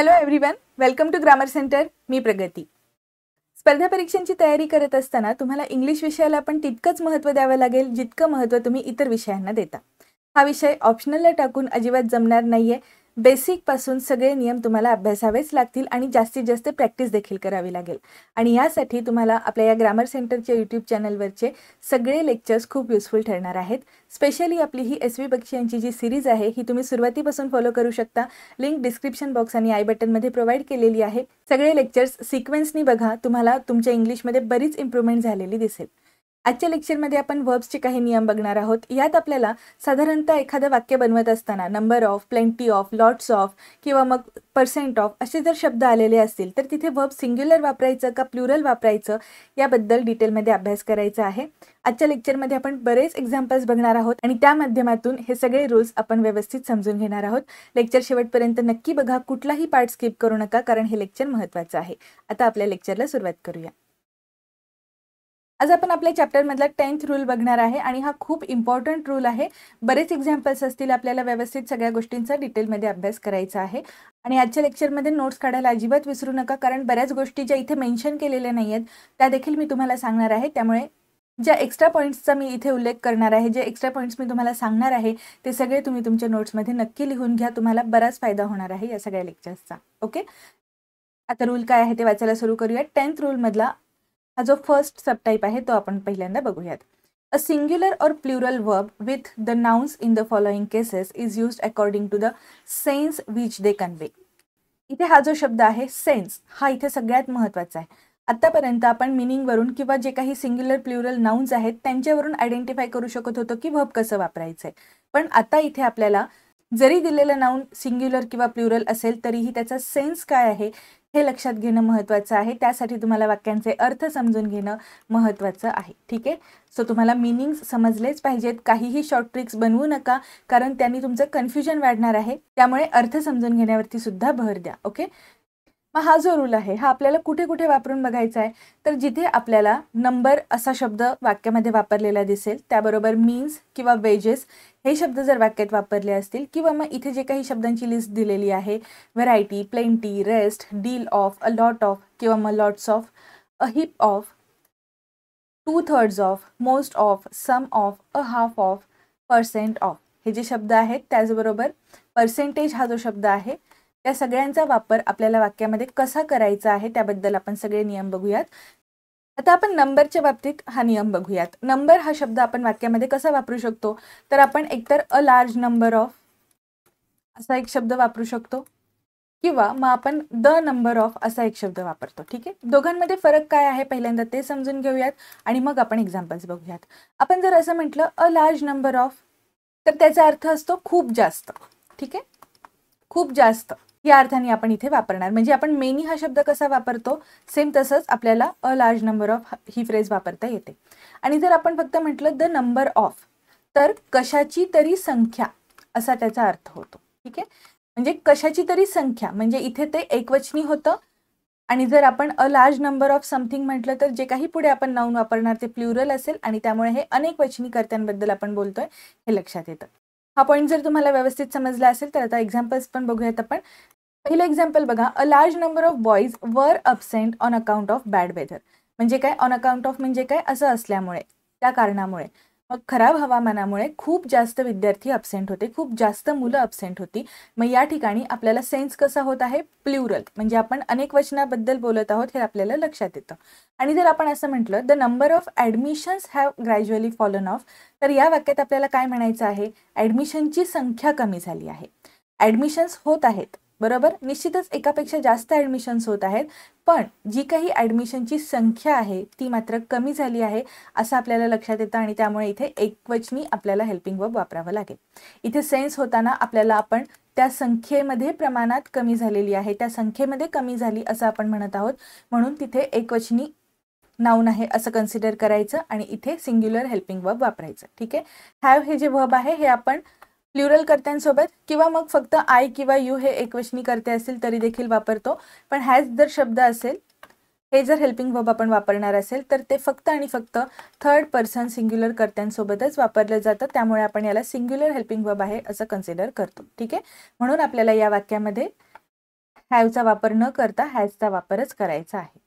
Hello everyone, welcome to grammar centre. मी प्रगती. स्पर्धा परीक्षांची तयारी करत असताना तुम्हाला इंग्लिश विषयाला पण तितकंच महत्त्व द्यावं लागेल जितकं महत्त्व तुम्ही इतर विषयांना देता. हा विषय ऑप्शनलला टाकून अजिबात जमणार नाहीये. बेसिक पासून सगळे नियम तुम्हाला अभ्यासावेच लागतील आणि जास्तीत जास्त प्रॅक्टिस देखील करावी लागेल. आणि यासाठी तुम्हाला आपल्या या ग्रामर सेंटरच्या यूट्यूब चॅनलवरचे सगळे लेक्चर्स खूप युजफुल ठरणार आहेत. स्पेशली आपली ही SV बक्षी यांची जी सिरीज आहे ही तुम्ही सुरुवातीपासून फॉलो करू शकता. लिंक डिस्क्रिप्शन बॉक्स आणि आय बटनमध्ये प्रोव्हाइड केलेली आहे. सगळे लेक्चर्स सिक्वेन्सनी बघा, तुम्हाला तुमच्या इंग्लिशमध्ये बरीच इम्प्रूव्हमेंट झालेली दिसेल. आजच्या लेक्चरमध्ये आपण वर्ब्सचे काही नियम बघणार आहोत. यात आपल्याला साधारणतः एखादं वाक्य बनवत असताना number of, plenty of, lots of किंवा मग पर्सेंट ऑफ असे जर शब्द आलेले असतील तर तिथे वर्ब सिंग्युलर वापरायचं का प्लुरल वापरायचं याबद्दल डिटेलमध्ये अभ्यास करायचा आहे. आजच्या लेक्चरमध्ये आपण बरेच एक्झाम्पल्स बघणार आहोत आणि त्या माध्यमातून हे सगळे रूल्स आपण व्यवस्थित समजून घेणार आहोत. लेक्चर शेवटपर्यंत नक्की बघा, कुठलाही पार्ट स्किप करू नका, कारण हे लेक्चर महत्त्वाचं आहे. आता आपल्या लेक्चरला सुरुवात करूया. आज आपण आपल्या चॅप्टरमधला 10th रूल बघणार आहे आणि हा खूप इम्पॉर्टंट रूल आहे. बरेच एक्झाम्पल्स असतील, आपल्याला व्यवस्थित सगळ्या गोष्टींचा डिटेलमध्ये अभ्यास करायचा आहे. आणि आजच्या लेक्चरमध्ये नोट्स काढायला अजिबात विसरू नका, कारण बऱ्याच गोष्टी ज्या इथे मेन्शन केलेल्या नाही आहेत त्या देखील मी तुम्हाला सांगणार आहे. त्यामुळे ज्या एक्स्ट्रा पॉईंट्सचा मी इथे उल्लेख करणार आहे, जे एक्स्ट्रा पॉईंट्स मी तुम्हाला सांगणार आहे ते सगळे तुम्ही तुमच्या नोट्समध्ये नक्की लिहून घ्या. तुम्हाला बराच फायदा होणार आहे या सगळ्या लेक्चर्सचा. ओके, आता रूल काय आहे ते वाचायला सुरू करूया. 10th रूलमधला हा जो फर्स्ट सबटाईप आहे तो आपण पहिल्यांदा बघूयात. A singular or plural verb with the nouns in the following cases is used according to the sense which they convey. इथे हा जो शब्द आहे सेन्स, हा इथे सगळ्यात महत्त्वाचा आहे. आतापर्यंत आपण मिनिंगवरून किंवा जे काही सिंग्युलर प्लुरल नाउन्स आहेत त्यांच्यावरून आयडेंटिफाय करू शकत होतो की वर्ब कसं वापरायचं आहे. पण आता इथे आपल्याला जरी दिलेलं नाउन सिंग्युलर किंवा प्लुरल असेल तरीही त्याचा सेन्स काय आहे हे लक्षात घेणं महत्त्वाचं आहे. त्यासाठी तुम्हाला वाक्यांचे अर्थ समजून घेणं महत्त्वाचं आहे. ठीक आहे, सो तुम्हाला मिनिंग्स समजलेच पाहिजेत. काहीही शॉर्ट ट्रिक्स बनवू नका, कारण त्यांनी तुमचं कन्फ्युजन वाढणार आहे. त्यामुळे अर्थ समजून घेण्यावरती सुद्धा भर द्या. ओके, मग हा जो रूल आहे हा आपल्याला कुठे कुठे वापरून बघायचा आहे, तर जिथे आपल्याला नंबर असा शब्द वाक्यामध्ये वापरलेला दिसेल, त्याबरोबर मीन्स किंवा वेजेस हे शब्द जर वाक्यात वापरले असतील, किंवा मग इथे जे काही शब्दांची लिस्ट दिलेली आहे, variety, plenty, rest, deal of, a lot of किंवा मग lots of, a heap of, 2/3 of, most of, some of, a half of, percent of हे जे शब्द आहेत, त्याचबरोबर पर्सेंटेज हा जो शब्द आहे, या सगळ्यांचा वापर आपल्याला वाक्यामध्ये कसा करायचा आहे त्याबद्दल आपण सगळे नियम बघूयात. आता आपण नंबरच्या बाबतीत हा नियम बघूयात. नंबर हा शब्द आपण वाक्यामध्ये कसा वापरू शकतो, तर आपण एकतर अ लार्ज नंबर ऑफ असा एक शब्द वापरू शकतो, किंवा मग आपण द नंबर ऑफ असा एक शब्द वापरतो. ठीक आहे, दोघांमध्ये फरक काय आहे पहिल्यांदा ते समजून घेऊयात आणि मग आपण एक्झाम्पल्स बघूयात. आपण जर असं म्हटलं अ लार्ज नंबर ऑफ, तर त्याचा अर्थ असतो खूप जास्त. ठीक आहे, खूप जास्त या अर्थाने आपण इथे वापरणार. म्हणजे आपण मेनी हा शब्द कसा वापरतो, सेम तसंच आपल्याला अ large number of he phrase वापरता येते. आणि जर आपण फक्त म्हटलं द नंबर ऑफ, तर कशाची तरी संख्या असा त्याचा अर्थ होतो. ठीक आहे, म्हणजे कशाची तरी संख्या, म्हणजे इथे ते एकवचनी होतं. आणि जर आपण अ लार्ज नंबर ऑफ समथिंग म्हटलं तर जे काही पुढे आपण नाउन वापरणार ते प्लुरल असेल आणि त्यामुळे हे अनेक वचनी कर्त्यांबद्दल आपण बोलतोय हे लक्षात येतं. हा पॉईंट जर तुम्हाला व्यवस्थित समजला असेल तर आता एक्झाम्पल्स पण बघूयात आपण. पहिलं एक्झाम्पल बघा, a large number of boys were absent on account of bad weather. म्हणजे काय, ऑन अकाउंट ऑफ म्हणजे काय, असं असल्यामुळे, त्या कारणामुळे, मग खराब हवामानामुळे खूप जास्त विद्यार्थी अब्सेंट होते, खूप जास्त मुलं अब्सेंट होती. मग या ठिकाणी आपल्याला सेन्स कसा होत आहे, प्लुरल, म्हणजे आपण अनेक वचनाबद्दल बोलत आहोत हे आपल्याला लक्षात येतं. आणि जर आपण असं म्हटलं the number of admissions have gradually fallen of, तर या वाक्यात आपल्याला काय म्हणायचं आहे, ॲडमिशनची संख्या कमी झाली आहे. ॲडमिशन्स होत आहेत, बरोबर, निश्चितच एकापेक्षा जास्त ॲडमिशन्स होत आहेत, पण जी काही ॲडमिशनची संख्या आहे ती मात्र कमी झाली आहे असं आपल्याला लक्षात येतं. आणि त्यामुळे इथे एकवचनी आपल्याला हेल्पिंग वर्ब वापरावं लागेल. इथे सेन्स होताना आपल्याला आपण त्या संख्येमध्ये प्रमाणात कमी झालेली आहे, त्या संख्येमध्ये कमी झाली असं आपण म्हणत आहोत, म्हणून तिथे एकवचनी नाउन आहे असं कन्सिडर करायचं आणि इथे सिंग्युलर हेल्पिंग वर्ब वापरायचं. ठीक आहे, हॅव हे जे वर्ब आहे हे आपण प्लुरल कर्त्यांसोबत किंवा मग फक्त आय किंवा यू हे एकवचनी कर्ते असतील तरी देखील वापरतो. पण हॅज जर शब्द असेल, हे जर हेल्पिंग वर्ब आपण वापरणार असेल तर ते फक्त आणि फक्त थर्ड पर्सन सिंग्युलर कर्त्यांसोबतच वापरलं जातं. त्यामुळे आपण याला सिंग्युलर हेल्पिंग वर्ब आहे असं कन्सिडर करतो. ठीक आहे, म्हणून आपल्याला या वाक्यामध्ये हॅवचा वापर न करता हॅजचा वापरच करायचा आहे.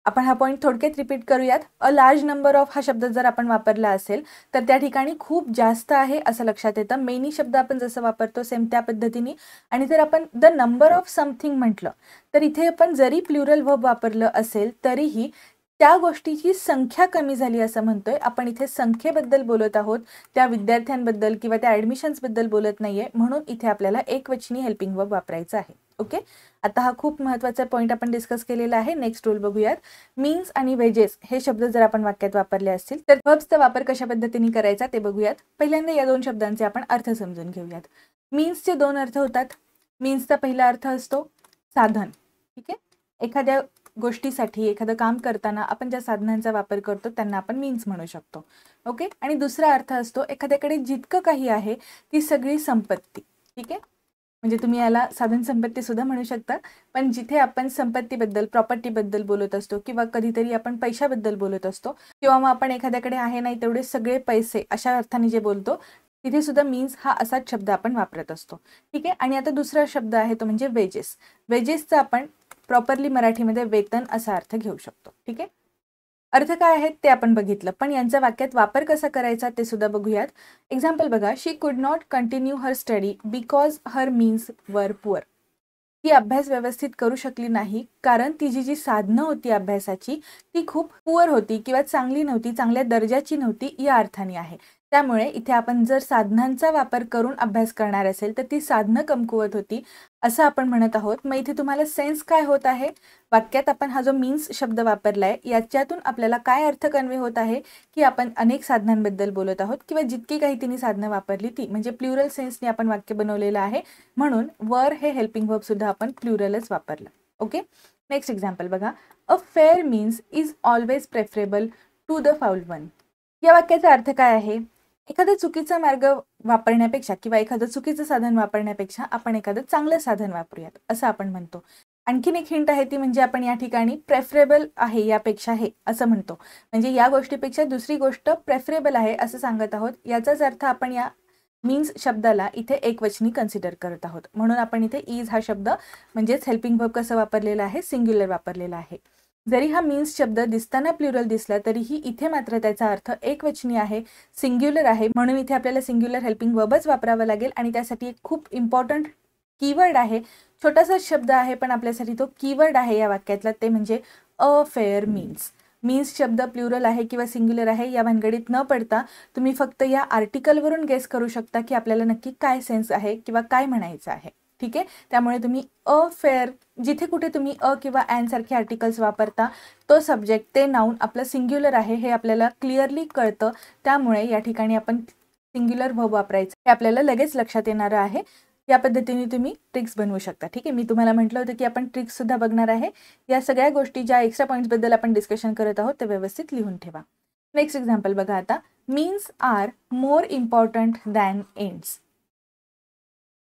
आपण हा पॉईंट थोडक्यात रिपीट करूयात. अ लार्ज नंबर ऑफ हा शब्द जर आपण वापरला असेल तर त्या ठिकाणी खूप जास्त आहे असं लक्षात येतं. मेनी शब्द आपण जसं वापरतो सेम त्या पद्धतीने. आणि जर आपण द नंबर ऑफ समथिंग म्हटलं तर इथे आपण जरी प्लुरल वर्ब वापरलं असेल तरीही त्या गोष्टीची संख्या कमी झाली असं म्हणतोय. आपण इथे संख्येबद्दल बोलत आहोत, त्या विद्यार्थ्यांबद्दल किंवा त्या ॲडमिशन्सबद्दल बोलत नाहीये, म्हणून इथे आपल्याला एकवचनी हेल्पिंग वर्ब वापरायचं आहे. ओके, आता हा खूप महत्त्वाचा पॉईंट आपण डिस्कस केलेला आहे. नेक्स्ट रूल बघूयात. मीन्स आणि वेजेस हे शब्द जर आपण वाक्यात वापरले असतील तर वर्ब्सचा वापर कशा पद्धतीने करायचा ते बघूयात. पहिल्यांदा या दोन शब्दांचे आपण अर्थ समजून घेऊयात. मीन्सचे दोन अर्थ होतात. मीन्सचा पहिला अर्थ असतो साधन. ठीक आहे, एखाद्या गोष्टीसाठी एखादं काम करताना आपण ज्या साधनांचा वापर करतो त्यांना आपण मीन्स म्हणू शकतो. ओके, आणि दुसरा अर्थ असतो एखाद्याकडे जितकं काही आहे ती सगळी संपत्ती. ठीक आहे, म्हणजे तुम्ही याला साधन संपत्ती सुद्धा म्हणू शकता. पण जिथे आपण संपत्तीबद्दल प्रॉपर्टीबद्दल बोलत असतो किंवा कधीतरी आपण पैशाबद्दल बोलत असतो किंवा मग आपण एखाद्याकडे आहे नाही तेवढे सगळे पैसे अशा अर्थाने जे बोलतो तिथे सुद्धा मीन्स हा असाच शब्द आपण वापरत असतो. ठीक आहे, आणि आता दुसरा शब्द आहे तो म्हणजे वेजेस. वेजेसचा आपण प्रॉपरली मराठीमध्ये वेतन असा अर्थ घेऊ शकतो. ठीक आहे, अर्थ काय आहेत ते आपण बघितलं, पण यांचा वाक्यात वापर कसा करायचा ते सुद्धा बघूयात. एक्झाम्पल बघा. शी कुड not continue her study because her means वर पुअर. ती अभ्यास व्यवस्थित करू शकली नाही कारण तिची जी साधनं होती अभ्यासाची ती खूप पुअर होती किंवा चांगली नव्हती, चांगल्या दर्जाची नव्हती या अर्थाने आहे. त्यामुळे इथे आपण जर साधनांचा वापर करून अभ्यास करणार असेल तर ती साधनं कमकुवत होती असं आपण म्हणत आहोत. मग इथे तुम्हाला सेन्स काय होत आहे, वाक्यात आपण हा जो मीन्स शब्द वापरलाय याच्यातून आपल्याला काय अर्थ कन्वे होत आहे की आपण अनेक साधनांबद्दल बोलत आहोत किंवा जितकी काही तिने साधनं वापरली ती, म्हणजे प्लुरल सेन्सने आपण वाक्य बनवलेलं आहे. म्हणून वर हे हेल्पिंग वर्ब सुद्धा आपण प्लुरलच वापरलं. ओके, नेक्स्ट एक्झाम्पल बघा. A fair means is always preferable to the foul one. या वाक्याचा अर्थ काय आहे, एखादा चुकीचा मार्ग वापरण्यापेक्षा किंवा एखादं चुकीचं साधन वापरण्यापेक्षा आपण एखादं चांगलं साधन वापरूयात असं आपण म्हणतो. आणखीन एक हिंट आहे ती म्हणजे आपण या ठिकाणी प्रेफरेबल आहे यापेक्षा हे असं म्हणतो, म्हणजे या गोष्टीपेक्षा दुसरी गोष्ट प्रेफरेबल आहे असं सांगत आहोत. याचाच अर्थ आपण या मीन्स शब्दाला इथे एकवचनी कन्सिडर करत आहोत. म्हणून आपण इथे इज हा शब्द म्हणजेच हेल्पिंग वर्ब कसं वापरलेला आहे, सिंग्युलर वापरलेला आहे. जरी हा मीन्स शब्द दिसताना प्लुरल दिसला तरीही इथे मात्र त्याचा अर्थ एकवचनी आहे, सिंग्युलर आहे. म्हणून इथे आपल्याला सिंग्युलर हेल्पिंग वर्बच वापरावा लागेल आणि त्यासाठी एक खूप इम्पॉर्टंट कीवर्ड आहे. छोटासा शब्द आहे पण आपल्यासाठी तो कीवर्ड आहे या वाक्यातला, ते म्हणजे अ फेअर मीन्स. मीन्स शब्द प्लुरल आहे किंवा सिंग्युलर आहे या भानगडीत न पडता तुम्ही फक्त या आर्टिकलवरून गेस करू शकता की आपल्याला नक्की काय सेन्स आहे किंवा काय म्हणायचं आहे. ठीक आहे, त्यामुळे तुम्ही अ फेअर जिथे कुठे तुम्ही अ किंवा ॲन सारखे आर्टिकल्स वापरता तो सब्जेक्ट ते नाऊन आपलं सिंग्युलर आहे हे आपल्याला क्लिअरली कळतं. त्यामुळे या ठिकाणी आपण सिंग्युलर वर्ब वापरायचं हे आपल्याला लगेच लक्षात येणारं आहे. या पद्धतीने तुम्ही ट्रिक्स बनवू शकता. ठीक आहे, मी तुम्हाला म्हटलं होतं की आपण ट्रिक्स सुद्धा बघणार आहे. या सगळ्या गोष्टी ज्या एक्स्ट्रा पॉईंट्सबद्दल आपण डिस्कशन करत आहोत ते व्यवस्थित लिहून ठेवा. नेक्स्ट एक्झाम्पल बघा आता. Means are more important than ends.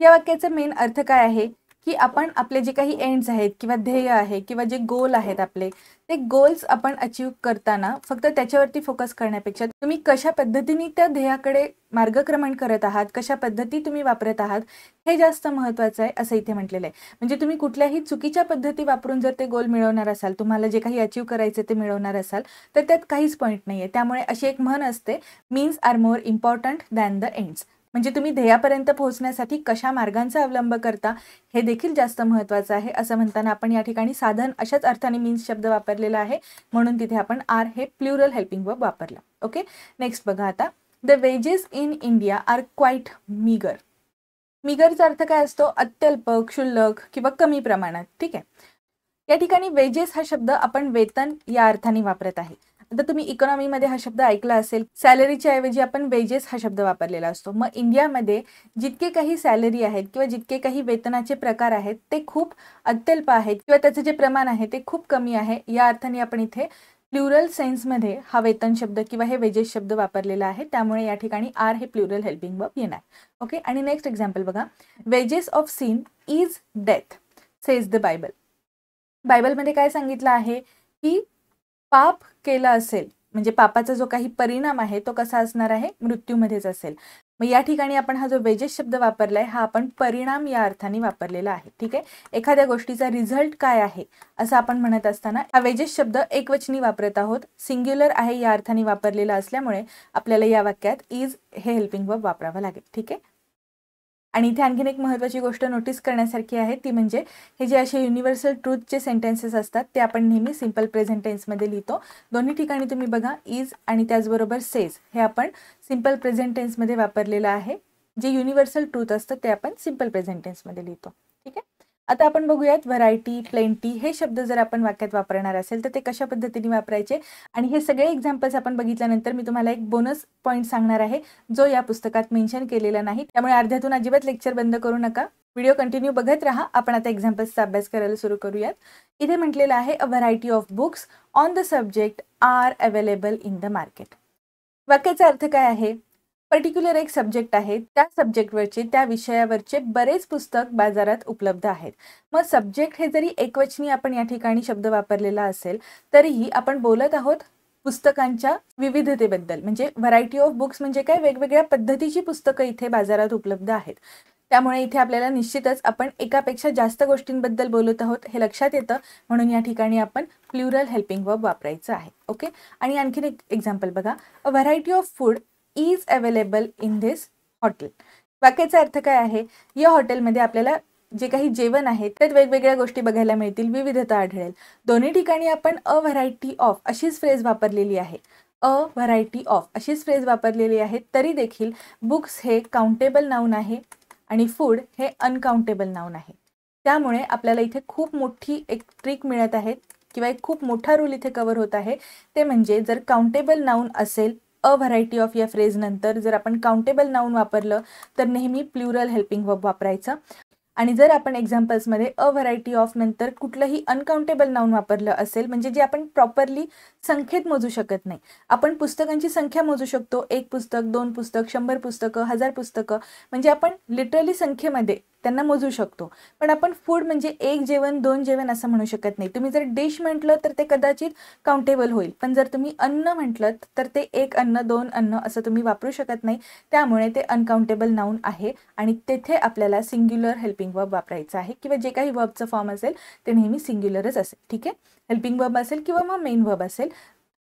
या वाक्याचा मेन अर्थ काय आहे की आपण आपले जे काही एंड्स आहेत किंवा ध्येय आहे किंवा जे गोल आहेत आपले ते गोल्स आपण अचीव करताना फक्त त्याच्यावरती फोकस करण्यापेक्षा तुम्ही कशा पद्धतीने त्या ध्येयाकडे मार्गक्रमण करत आहात, कशा पद्धती तुम्ही वापरत आहात हे जास्त महत्त्वाचं आहे असं इथे म्हटलेलं आहे. म्हणजे तुम्ही कुठल्याही चुकीच्या पद्धती वापरून जर ते गोल मिळवणार असाल, तुम्हाला जे काही अचीव करायचे ते मिळवणार असाल तर त्यात काहीच पॉईंट नाही आहे. त्यामुळे अशी एक म्हण असते, means are more important than the ends. म्हणजे तुम्ही ध्येयापर्यंत पोहोचण्यासाठी कशा मार्गांचा अवलंब करता हे देखील जास्त महत्त्वाचं आहे. असं म्हणताना आपण या ठिकाणी साधन अशाच अर्थाने मीन्स शब्द वापरलेला आहे, म्हणून तिथे आपण आर हे प्लुरल हेल्पिंग वर्ब वापरला. ओके, नेक्स्ट बघा आता. The wages in India are quite meagre. मीगरचा अर्थ काय असतो, अत्यल्प, क्षुल्लक किंवा कमी प्रमाणात. ठीक आहे, या ठिकाणी वेजेस हा शब्द आपण वेतन या अर्थाने वापरत आहे. आता तुम्ही इकॉनॉमीमध्ये हा शब्द ऐकला असेल, सॅलरीच्या ऐवजी आपण वेजेस हा शब्द वापरलेला असतो. मग इंडियामध्ये जितके काही सॅलरी आहेत किंवा जितके काही वेतनाचे प्रकार आहेत ते खूप अत्यल्प आहेत किंवा त्याचं जे प्रमाण आहे ते खूप कमी आहे. या अर्थाने आपण इथे प्लुरल सेन्समध्ये हा वेतन शब्द किंवा हे वेजेस शब्द वापरलेला आहे. त्यामुळे या ठिकाणी आर हे प्लुरल हेल्पिंग वर्ब येणार. ओके, आणि नेक्स्ट एक्झाम्पल बघा. Wedges of sin is death says the Bible. बायबलमध्ये काय सांगितलं आहे की पाप केलं असेल म्हणजे पापाचा जो काही परिणाम आहे तो कसा असणार आहे, मृत्यूमध्येच असेल. मग या ठिकाणी आपण हा जो वेजेस शब्द वापरलाय हा आपण परिणाम या अर्थाने वापरलेला आहे. ठीक आहे, एखाद्या गोष्टीचा रिझल्ट काय आहे असं आपण म्हणत असताना हा वेजेस शब्द एकवचनी वापरत आहोत, सिंग्युलर आहे या अर्थाने वापरलेला असल्यामुळे आपल्याला या वाक्यात इज हे हेल्पिंग वर्ब वापरावं लागेल. ठीक आहे, आणि इथे आणखीन एक महत्त्वाची गोष्ट नोटीस करण्यासारखी आहे ती म्हणजे हे जे असे युनिव्हर्सल ट्रूथचे सेंटेन्सेस असतात ते आपण नेहमी सिंपल प्रेझेंट टेन्समध्ये लिहितो. दोन्ही ठिकाणी तुम्ही बघा इज आणि त्याचबरोबर सेज हे आपण सिंपल प्रेझेंट टेन्समध्ये वापरलेलं आहे. जे युनिव्हर्सल ट्रूथ असतं ते आपण सिंपल प्रेझेंट टेन्समध्ये लिहितो. ठीक आहे, आता आपण बघूयात व्हरायटी, प्लेंटी हे शब्द जर आपण वाक्यात वापरणार असेल तर ते कशा पद्धतीने वापरायचे. आणि हे सगळे एक्झाम्पल्स आपण बघितल्यानंतर मी तुम्हाला एक बोनस पॉईंट सांगणार आहे जो या पुस्तकात मेन्शन केलेला नाही. त्यामुळे अर्ध्यातून अजिबात लेक्चर बंद करू नका, व्हिडिओ कंटिन्यू बघत राहा. आपण आता एक्झाम्पल्सचा अभ्यास करायला सुरू करूयात. इथे म्हटलेलं आहे a variety of books on the subject are available in the market. वाक्याचा अर्थ काय आहे, पर्टिक्युलर एक सब्जेक्ट आहे, त्या सब्जेक्टवरचे त्या विषयावरचे बरेच पुस्तक बाजारात उपलब्ध आहेत. मग सब्जेक्ट हे जरी एकवचनी आपण या ठिकाणी शब्द वापरलेला असेल तरीही आपण बोलत आहोत पुस्तकांच्या विविधतेबद्दल. म्हणजे व्हरायटी ऑफ बुक्स म्हणजे काय, वेगवेगळ्या पद्धतीची पुस्तकं इथे बाजारात उपलब्ध आहेत. त्यामुळे इथे आपल्याला निश्चितच आपण एकापेक्षा जास्त गोष्टींबद्दल बोलत आहोत हे लक्षात येतं, म्हणून या ठिकाणी आपण प्लुरल हेल्पिंग वर्ब वापरायचं आहे. ओके, आणि आणखीन एक एक्झाम्पल बघा, a variety of food is available in this hotel. वाक्याचा अर्थ काय आहे, या हॉटेलमध्ये आपल्याला जे काही जेवण आहे त्यात वेगवेगळ्या गोष्टी बघायला मिळतील, विविधता आढळेल. दोन्ही ठिकाणी आपण अ व्हरायटी ऑफ अशीच फ्रेज वापरलेली आहे, अ व्हरायटी ऑफ अशीच फ्रेज वापरलेली आहे. तरी देखील बुक्स हे काउंटेबल नाऊन आहे आणि फूड हे अनकाउंटेबल नाऊन आहे. त्यामुळे आपल्याला इथे खूप मोठी एक ट्रिक मिळत आहे किंवा एक खूप मोठा रूल इथे कव्हर होत आहे. ते म्हणजे जर काउंटेबल नाऊन असेल अ व्हरायटी ऑफ या फ्रेज नंतर जर आपण काउंटेबल नाऊन वापरलं तर नेहमी प्लुरल हेल्पिंग वर्ब वापरायचं. आणि जर आपण एक्झाम्पल्समध्ये अ व्हरायटी ऑफ नंतर कुठलंही अनकाउंटेबल नाऊन वापरलं असेल, म्हणजे जे आपण प्रॉपरली संख्येत मोजू शकत नाही. आपण पुस्तकांची संख्या मोजू शकतो, 1 पुस्तक, 2 पुस्तक, 100 पुस्तकं, 1000 पुस्तकं, म्हणजे आपण लिटरली संख्येमध्ये त्यांना मोजू शकतो. पण आपण फूड म्हणजे 1 जेवण, 2 जेवण असं म्हणू शकत नाही. तुम्ही जर डिश म्हटलं तर ते कदाचित काउंटेबल होईल, पण जर तुम्ही अन्न म्हटलं तर ते 1 अन्न, 2 अन्न असं तुम्ही वापरू शकत नाही. त्यामुळे ते अनकाउंटेबल नाऊन आहे आणि तेथे आपल्याला सिंग्युलर हेल्पिंग वर्ब वापरायचं आहे, किंवा जे काही वर्बचं फॉर्म असेल ते नेहमी सिंग्युलरच असेल. ठीक आहे, हेल्पिंग वर्ब असेल किंवा मग मेन वर्ब असेल,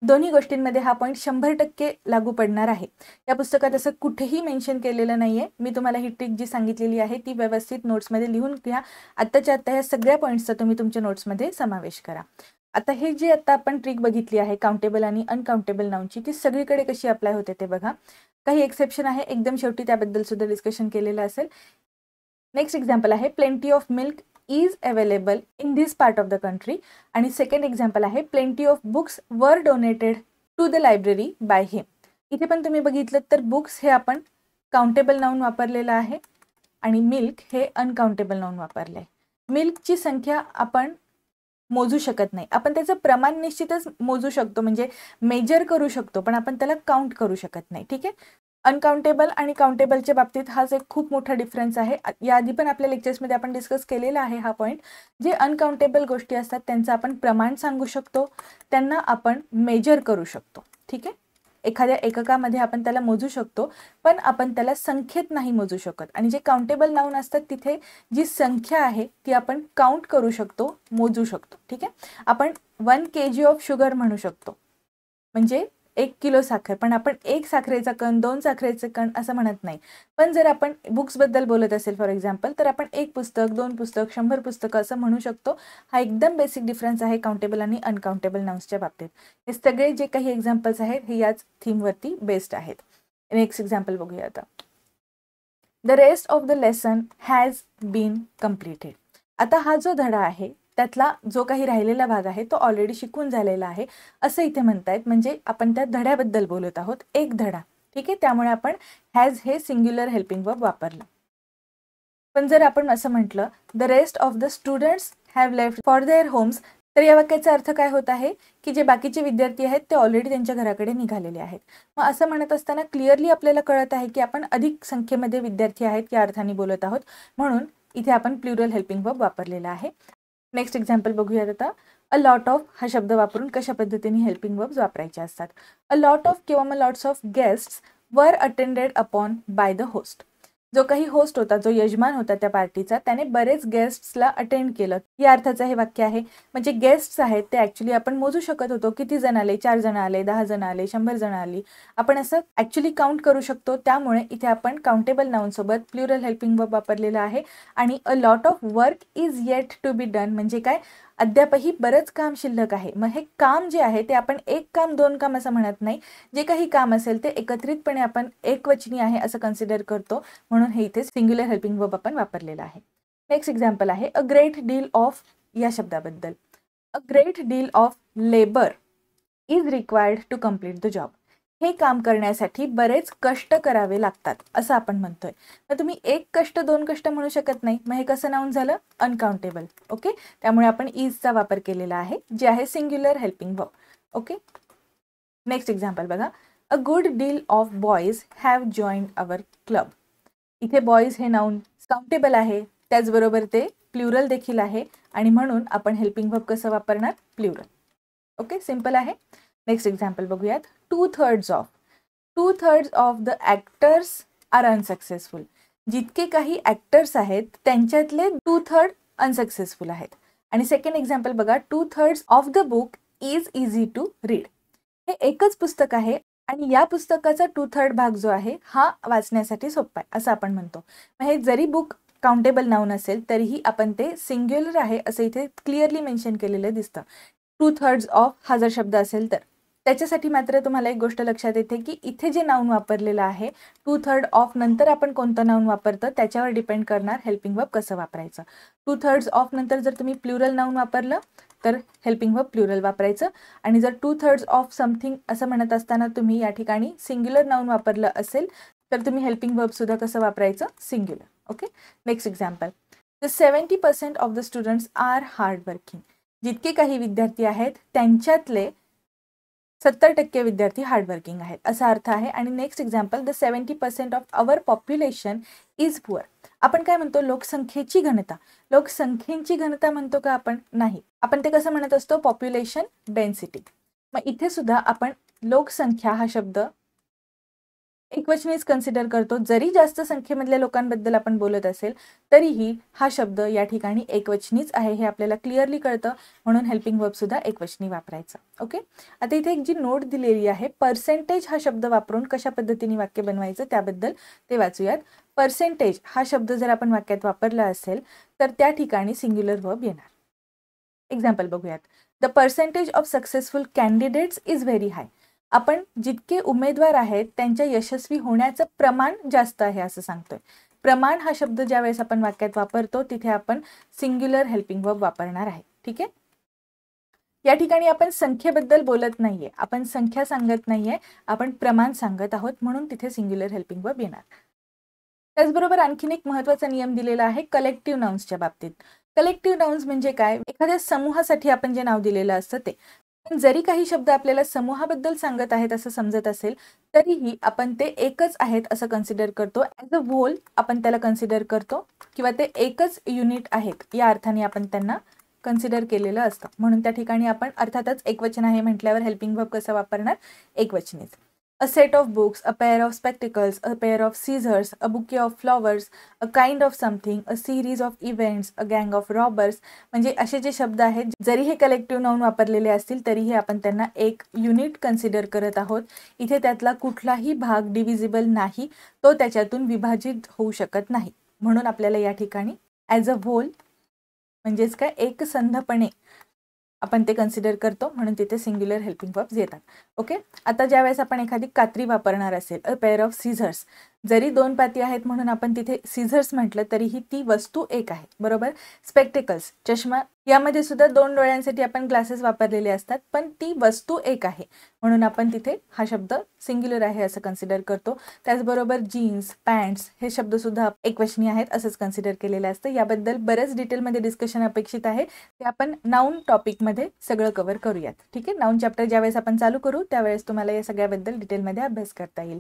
दोन्ही गोष्टींमध्ये हा पॉईंट 100% लागू पडणार आहे. या पुस्तकात असं कुठेही मेन्शन केलेलं नाहीये. मी तुम्हाला ही ट्रिक जी सांगितलेली आहे ती व्यवस्थित नोट्समध्ये लिहून घ्या. आत्ताच्या आत्ता ह्या सगळ्या पॉईंट्सचा तुम्ही तुमच्या नोट्समध्ये समावेश करा. आता हे जे आता आपण ट्रिक बघितली आहे काउंटेबल आणि अनकाउंटेबल नाऊनची, ती सगळीकडे कशी अप्लाय होते ते बघा. काही एक्सेप्शन आहे, एकदम शेवटी त्याबद्दल सुद्धा डिस्कशन केलेलं असेल. नेक्स्ट एक्झाम्पल आहे plenty of milk is available in this part of the country. आणि सेकंड एक्झाम्पल आहे plenty of books were donated to the library by him. इथे पण तुम्ही बघितलं तर बुक्स हे आपण काउंटेबल नाऊन वापरलेलं आहे आणि मिल्क हे अनकाउंटेबल नाऊन वापरलं आहे. मिल्कची संख्या आपण मोजू शकत नाही, आपण त्याचं प्रमाण निश्चितच मोजू शकतो, म्हणजे मेजर करू शकतो, पण आपण त्याला काउंट करू शकत नाही. ठीक आहे, अनकाउंटेबल आणि काउंटेबलच्या बाबतीत हाच एक खूप मोठा डिफरन्स आहे. याआधी पण आपल्या लेक्चर्समध्ये आपण डिस्कस केलेला आहे हा पॉईंट. जे अनकाउंटेबल गोष्टी असतात त्यांचं आपण प्रमाण सांगू शकतो, त्यांना आपण मेजर करू शकतो. ठीक आहे, एखाद्या एककामध्ये आपण त्याला मोजू शकतो, पण आपण त्याला संख्येत नाही मोजू शकत. आणि जे काउंटेबल नाऊन असतात तिथे जी संख्या आहे ती आपण काउंट करू शकतो, मोजू शकतो. ठीक आहे, आपण 1 kg ऑफ शुगर म्हणू शकतो, म्हणजे 1 किलो साखर, पण आपण 1 साखरेचा कण, 2 साखरेचे कण असं म्हणत नाही. पण जर आपण बुक्सबद्दल बोलत असेल फॉर एक्झाम्पल, तर आपण 1 पुस्तक, 2 पुस्तक, 100 पुस्तकं असं म्हणू शकतो. हा एकदम बेसिक डिफरन्स आहे काउंटेबल आणि अनकाउंटेबल नाउन्सच्या बाबतीत. हे सगळे जे काही एक्झाम्पल्स आहेत हे याच थीमवरती बेस्ड आहेत. नेक्स्ट एक्झाम्पल बघूया आता. The rest of the lesson has been completed. आता हा जो धडा आहे त्यातला जो काही राहिलेला भाग आहे तो ऑलरेडी शिकून झालेला आहे असं इथे म्हणतायत, म्हणजे आपण त्या धड्याबद्दल बोलत आहोत, एक धडा. ठीक आहे, त्यामुळे आपण हॅज हे सिंग्युलर हेल्पिंग वर्ब वापरलं. पण जर आपण असं म्हटलं the rest of the students have left for their homes, तर या वाक्याचा अर्थ काय होत आहे की जे बाकीचे विद्यार्थी आहेत ते ऑलरेडी त्यांच्या घराकडे निघालेले आहेत. मग असं म्हणत असताना क्लिअरली आपल्याला कळत आहे की आपण अधिक संख्येमध्ये विद्यार्थी आहेत या अर्थाने बोलत आहोत, म्हणून इथे आपण प्लुरल हेल्पिंग वर्ब वापरलेला आहे. नेक्स्ट एक्झाम्पल बघूयात आता. अ लॉट ऑफ हा शब्द वापरून कशा पद्धतीने हेल्पिंग वर्ब्स वापरायचे असतात. अ लॉट ऑफ किंवा मग लॉट्स ऑफ गेस्ट्स वर attended upon by the host. जो काही होस्ट होता, जो यजमान होता त्या पार्टीचा, त्याने बरेच गेस्ट्सला अटेंड केलं, या अर्थाचं हे वाक्य आहे. म्हणजे गेस्ट्स आहेत ते ॲक्च्युली आपण मोजू शकत होतो, किती जण आले, 4 जण आले, 10 जण आले, 100 जण आली, आपण असं ॲक्च्युली काउंट करू शकतो. त्यामुळे इथे आपण काउंटेबल नाउन सोबत प्लुरल हेल्पिंग वर्ब वापरलेला आहे. आणि a lot of work is yet to be done म्हणजे काय, अद्यापही बरंच काम शिल्लक आहे. मग हे काम जे आहे ते आपण एक काम दोन काम असं म्हणत नाही, जे काही काम असेल ते एकत्रितपणे आपण एकवचनी आहे असं कन्सिडर करतो, म्हणून हे इथे सिंग्युलर हेल्पिंग वर्ब आपण वापरलेला आहे. नेक्स्ट एक्झाम्पल आहे अ ग्रेट डील ऑफ या शब्दाबद्दल. A great deal of labour is required to complete the job. हे काम करण्यासाठी बरेच कष्ट करावे लागतात असं आपण म्हणतोय. तर तुम्ही एक कष्ट दोन कष्ट म्हणू शकत नाही, मग हे कसं नाऊन झालं, अनकाउंटेबल. ओके, त्यामुळे आपण इजचा वापर केलेला आहे, जे आहे singular helping verb. Okay, next example बघा. A good deal of boys have joined our club. इथे बॉयज हे नाऊन काउंटेबल आहे, त्याचबरोबर ते प्लुरल देखील आहे, आणि म्हणून आपण हेल्पिंग वर्ब कसं वापरणार, प्लुरल. ओके, सिंपल आहे. नेक्स्ट एक्झाम्पल बघूयात. 2/3 of the actors are unsuccessful. जितके काही ॲक्टर्स आहेत त्यांच्यातले 2/3 अनसक्सेसफुल आहेत. आणि सेकंड एक्झाम्पल बघा. 2/3 of the book is easy to read. हे एकच पुस्तक आहे आणि या पुस्तकाचा 2/3 भाग जो आहे हा वाचण्यासाठी सोपा आहे असं आपण म्हणतो. मग हे जरी बुक काउंटेबल नाऊन असेल तरीही आपण ते सिंग्युलर आहे असं इथे क्लिअरली मेन्शन केलेलं दिसतं. 2/3 ऑफ हा जर शब्द असेल तर. त्याच्यासाठी मात्र तुम्हाला एक गोष्ट लक्षात येते की इथे जे नाऊन वापरलेलं आहे 2/3 ऑफ नंतर आपण कोणतं नाऊन वापरतं त्याच्यावर डिपेंड करणार हेल्पिंग वर्ब कसं वापरायचं. 2/3 ऑफ नंतर जर तुम्ही प्लुरल नाऊन वापरलं तर हेल्पिंग वर्ब प्लुरल वापरायचं, आणि जर 2/3 ऑफ समथिंग असं म्हणत असताना तुम्ही या ठिकाणी सिंग्युलर नाऊन वापरलं असेल तर तुम्ही हेल्पिंग वर्ब सुद्धा कसं वापरायचं, singular. Okay, next example. The 70% of the students are hard working. जितके काही विद्यार्थी आहेत त्यांच्यातले 70% विद्यार्थी हार्डवर्किंग आहेत असा अर्थ आहे. आणि next example. The 70% of our population is poor. आपण काय म्हणतो, लोकसंख्येची घनता. लोकसंख्येची घनता म्हणतो का आपण, नाही. आपण ते कसं म्हणत असतो, पॉप्युलेशन डेन्सिटी. मग इथे सुद्धा आपण लोकसंख्या हा शब्द एकवचनीच कन्सिडर करतो. जरी जास्त संख्येमधल्या लोकांबद्दल आपण बोलत असेल तरीही हा शब्द या ठिकाणी एकवचनीच आहे हे आपल्याला क्लिअरली कळतं, म्हणून हेल्पिंग वर्ब सुद्धा एकवचनी वापरायचं. ओके, आता इथे एक जी नोट दिलेली आहे, पर्सेंटेज हा शब्द वापरून कशा पद्धतीने वाक्य बनवायचं त्याबद्दल ते वाचूयात. पर्सेंटेज हा शब्द जर आपण वाक्यात वापरला असेल तर त्या ठिकाणी सिंग्युलर वर्ब येणार. एक्झाम्पल बघूयात. The percentage of successful candidates is very high. आपण जितके उमेदवार आहेत त्यांच्या यशस्वी होण्याचं प्रमाण जास्त आहे असं सांगतोय. प्रमाण हा शब्द ज्या वेळेस आपण वाक्यात वापरतो तिथे आपण सिंग्युलर हेल्पिंग वर्ब वापरणार आहे. ठीक आहे, या ठिकाणी आपण संख्येबद्दल बोलत नाहीये, आपण संख्या सांगत नाहीये, आपण प्रमाण सांगत आहोत, म्हणून तिथे सिंग्युलर हेल्पिंग वर्ब येणार. त्याचबरोबर आणखीन एक महत्त्वाचा नियम दिलेला आहे कलेक्टिव्ह नाउन्सच्या बाबतीत. कलेक्टिव्ह नाउन्स म्हणजे काय, एखाद्या समूहासाठी आपण जे नाव दिलेलं असतं ते. पण जरी काही शब्द आपल्याला समूहाबद्दल सांगत आहेत असं समजत असेल तरीही आपण ते एकच आहेत असं कन्सिडर करतो. ॲज अ होल आपण त्याला कन्सिडर करतो, किंवा ते एकच युनिट आहेत या अर्थाने आपण त्यांना कन्सिडर केलेलं असतं. म्हणून त्या ठिकाणी आपण अर्थातच एकवचन आहे म्हटल्यावर हेल्पिंग वर्ब कसं वापरणार, एकवचनीच. A set of books, a pair of spectacles, a pair of scissors, a bouquet of flowers, a kind of something, a series of events, a gang of robbers. म्हणजे असे जे शब्द आहेत जरी हे कलेक्टिव्ह नाउन वापरलेले असतील तरीही आपण त्यांना एक युनिट कन्सिडर करत आहोत. इथे त्यातला कुठलाही भाग डिव्हिजिबल नाही, तो त्याच्यातून विभाजित होऊ शकत नाही, म्हणून आपल्याला या ठिकाणी ॲज अ होल म्हणजेच काय एकसंधपणे आपण ते कन्सिडर करतो, म्हणून तिथे सिंग्युलर हेल्पिंग वर्ब्स येतात. ओके, आता ज्यावेळेस आपण एखादी कात्री वापरणार असेल, अ पेअर ऑफ सीझर्स, जरी दोन पाती आहेत म्हणून आपण तिथे सीझर्स म्हटलं तरीही ती वस्तू एक आहे, बरोबर. स्पेक्टेकल्स, चष्मा, यामध्ये सुद्धा दोन डोळ्यांसाठी आपण ग्लासेस वापरलेले असतात, पण ती वस्तू एक आहे म्हणून आपण तिथे हा शब्द सिंग्युलर आहे असं कन्सिडर करतो. त्याचबरोबर जीन्स, पॅन्ट्स हे शब्द सुद्धा एकवचनी आहेत असंच कन्सिडर केलेलं असतं. याबद्दल बरेच डिटेलमध्ये डिस्कशन अपेक्षित आहे, ते आपण नाऊन टॉपिकमध्ये सगळं कव्हर करूयात. ठीक आहे, नाऊन चॅप्टर ज्यावेळेस आपण चालू करू त्यावेळेस तुम्हाला या सगळ्याबद्दल डिटेलमध्ये अभ्यास करता येईल.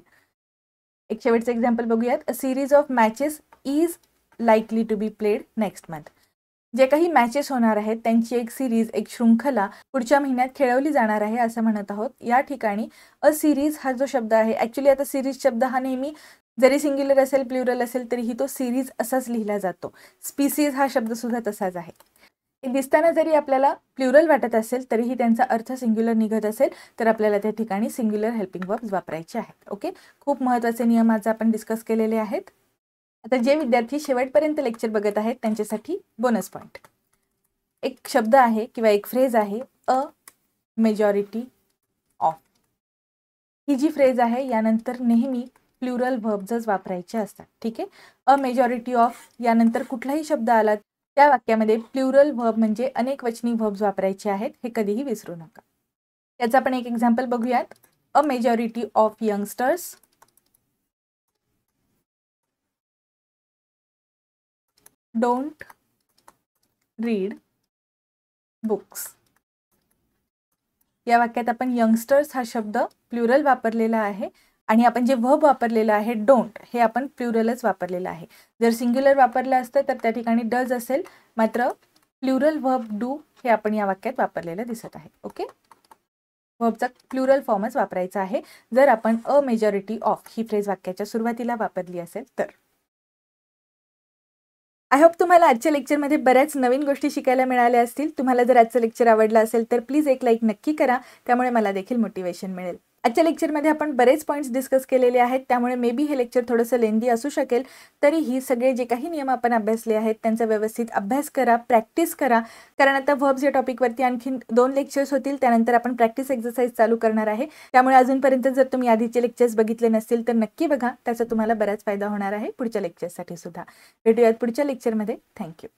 एक शेवटचं एक्झाम्पल बघूयात. A series of matches is likely to be played next month. जे काही मॅचेस होणार आहेत त्यांची एक सिरीज, एक शृंखला पुढच्या महिन्यात खेळवली जाणार आहे असं म्हणत आहोत. या ठिकाणी अ सिरीज हा जो शब्द आहे, ॲक्च्युली आता सिरीज शब्द हा नेहमी जरी सिंग्युलर असेल, प्लुरल असेल तरीही तो सिरीज असाच लिहिला जातो. स्पीसीज हा शब्द सुद्धा तसाच आहे. दिसताना जरी आपल्याला प्लुरल वाटत असेल तरीही त्यांचा अर्थ सिंग्युलर निघत असेल तर आपल्याला त्या ठिकाणी सिंग्युलर हेल्पिंग वर्ब्स वापरायचे आहेत. ओके, खूप महत्त्वाचे नियम आज आपण डिस्कस केलेले आहेत. आता जे विद्यार्थी शेवटपर्यंत लेक्चर बघत आहेत त्यांच्यासाठी बोनस पॉईंट. एक शब्द आहे किंवा एक फ्रेज आहे, अ मेजॉरिटी ऑफ. ही जी फ्रेज आहे यानंतर नेहमी प्लुरल व्हर्ब्सच वापरायचे असतात. ठीक आहे, अ मेजॉरिटी ऑफ यानंतर कुठलाही शब्द आला त्या वाक्यामध्ये प्लुरल व्हर्ब म्हणजे अनेक वचनी व्हर्ब्स वापरायचे आहेत, हे कधीही विसरू नका. याचं आपण एक एक्झाम्पल बघूयात. अ majority of youngsters don't read books. या वाक्यात आपण यंगस्टर्स हा शब्द प्लुरल वापरलेला आहे आणि आपण जे व्हर्ब वापरलेलं आहे डोंट, हे आपण प्लुरलच वापरलेलं आहे. जर सिंग्युलर वापरलं असतं तर त्या ठिकाणी डज असेल, मात्र प्लुरल व्हर्ब डू हे आपण या वाक्यात वापरलेलं दिसत आहे. ओके, व्हर्बचा प्लुरल फॉर्मच वापरायचा आहे जर आपण अ मेजॉरिटी ऑफ ही फ्रेज वाक्याच्या सुरुवातीला वापरली असेल तर. आय होप तुम्हाला आजच्या लेक्चरमध्ये बऱ्याच नवीन गोष्टी शिकायला मिळाल्या असतील. तुम्हाला जर आजचं लेक्चर आवडलं असेल तर प्लीज एक लाईक नक्की करा, त्यामुळे मला देखील मोटिवेशन मिळेल. आजच्या लेक्चरमध्ये आपण बरेच पॉईंट्स डिस्कस केलेले आहेत, त्यामुळे मे बी हे लेक्चर थोडंसं लेंदी असू शकेल. तरीही सगळे जे काही नियम आपण अभ्यासले आहेत त्यांचा व्यवस्थित अभ्यास करा, प्रॅक्टिस करा. कारण आता व्हर्ब्स या टॉपिकवरती आणखीन 2 लेक्चर्स होतील, त्यानंतर आपण प्रॅक्टिस एक्सरसाइज चालू करणार आहे. त्यामुळे अजूनपर्यंत जर तुम्ही आधीचे लेक्चर्स बघितले नसतील तर नक्की बघा, त्याचा तुम्हाला बराच फायदा होणार आहे पुढच्या लेक्चर्ससाठी सुद्धा. भेटूयात पुढच्या लेक्चरमध्ये. थँक्यू.